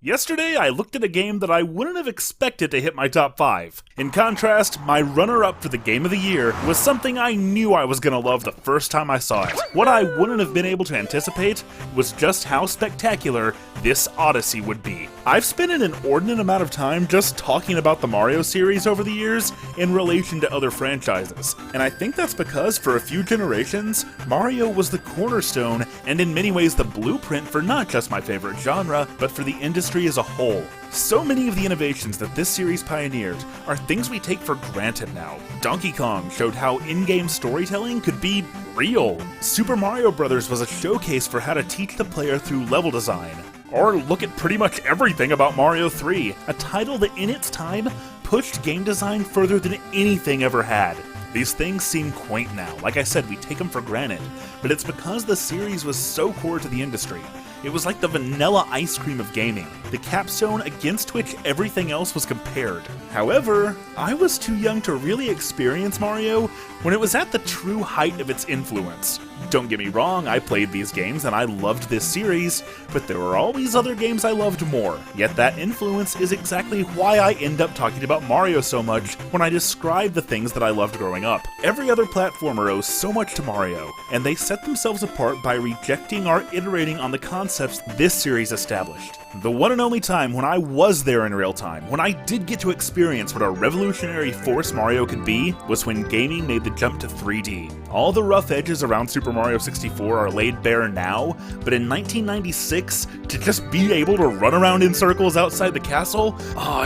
Yesterday, I looked at a game that I wouldn't have expected to hit my top 5. In contrast, my runner-up for the Game of the Year was something I knew I was gonna love the first time I saw it. What I wouldn't have been able to anticipate was just how spectacular this Odyssey would be. I've spent an inordinate amount of time just talking about the Mario series over the years in relation to other franchises, and I think that's because for a few generations, Mario was the cornerstone and in many ways the blueprint for not just my favorite genre, but for the industry as a whole. So many of the innovations that this series pioneered are things we take for granted now. Donkey Kong showed how in-game storytelling could be real. Super Mario Bros. Was a showcase for how to teach the player through level design. Or look at pretty much everything about Mario 3, a title that in its time pushed game design further than anything ever had. These things seem quaint now, like I said, we take them for granted, but it's because the series was so core to the industry. It was like the vanilla ice cream of gaming, the capstone against which everything else was compared. However, I was too young to really experience Mario when it was at the true height of its influence. Don't get me wrong, I played these games and I loved this series, but there were always other games I loved more. Yet that influence is exactly why I end up talking about Mario so much when I describe the things that I loved growing up. Every other platformer owes so much to Mario, and they set themselves apart by rejecting or iterating on the concepts this series established. The one and only time when I was there in real time, when I did get to experience what a revolutionary force Mario could be, was when gaming made the jump to 3D. All the rough edges around Super Mario 64 are laid bare now, but in 1996, to just be able to run around in circles outside the castle,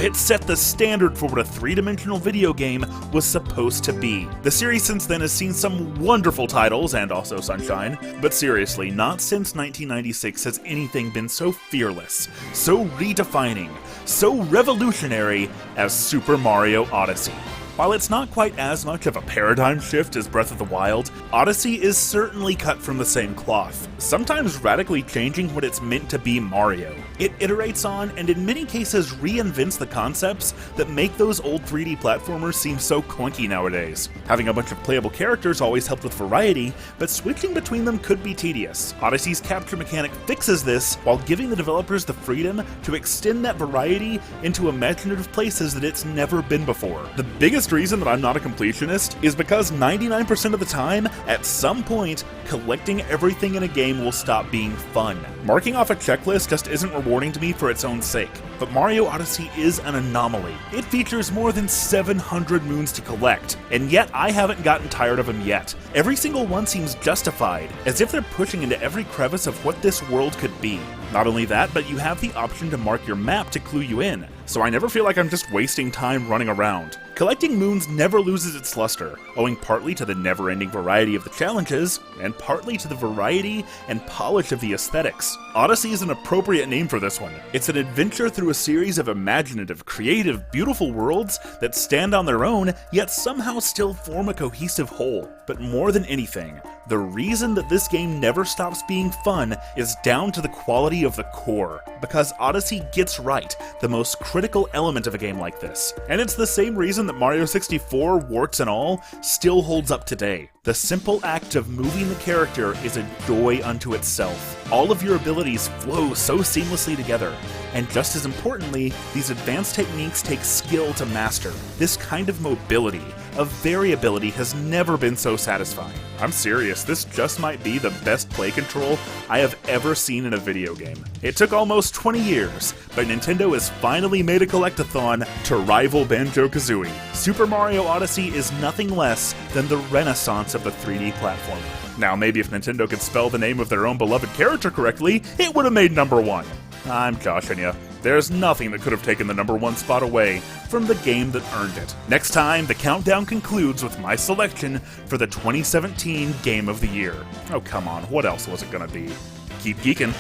it set the standard for what a three-dimensional video game was supposed to be. The series since then has seen some wonderful titles, and also Sunshine, but seriously, not since 1996 has anything been so fearless, so redefining, so revolutionary as Super Mario Odyssey. While it's not quite as much of a paradigm shift as Breath of the Wild, Odyssey is certainly cut from the same cloth, sometimes radically changing what it's meant to be Mario. It iterates on, and in many cases reinvents the concepts that make those old 3D platformers seem so clunky nowadays. Having a bunch of playable characters always helped with variety, but switching between them could be tedious. Odyssey's capture mechanic fixes this while giving the developers the freedom to extend that variety into imaginative places that it's never been before. The biggest reason that I'm not a completionist is because 99% of the time, at some point, collecting everything in a game will stop being fun. Marking off a checklist just isn't rewarding to me for its own sake, but Mario Odyssey is an anomaly. It features more than 700 moons to collect, and yet I haven't gotten tired of them yet. Every single one seems justified, as if they're pushing into every crevice of what this world could be. Not only that, but you have the option to mark your map to clue you in, so I never feel like I'm just wasting time running around. Collecting moons never loses its luster, owing partly to the never-ending variety of the challenges, and partly to the variety and polish of the aesthetics. Odyssey is an appropriate name for this one. It's an adventure through a series of imaginative, creative, beautiful worlds that stand on their own, yet somehow still form a cohesive whole. But more than anything, the reason that this game never stops being fun is down to the quality of the core, because Odyssey gets right the most critical element of a game like this. And it's the same reason that Mario 64, warts and all, still holds up today. The simple act of moving the character is a joy unto itself. All of your abilities flow so seamlessly together, and just as importantly, these advanced techniques take skill to master. This kind of mobility, of variability, has never been so satisfying. I'm serious, this just might be the best play control I have ever seen in a video game. It took almost 20 years, but Nintendo has finally made a collectathon to rival Banjo-Kazooie. Super Mario Odyssey is nothing less than the renaissance of the 3D platformer. Now, maybe if Nintendo could spell the name of their own beloved character correctly, it would have made #1. I'm joshing ya. There's nothing that could have taken the #1 spot away from the game that earned it. Next time, the countdown concludes with my selection for the 2017 Game of the Year. Oh, come on, what else was it gonna be? Keep geeking.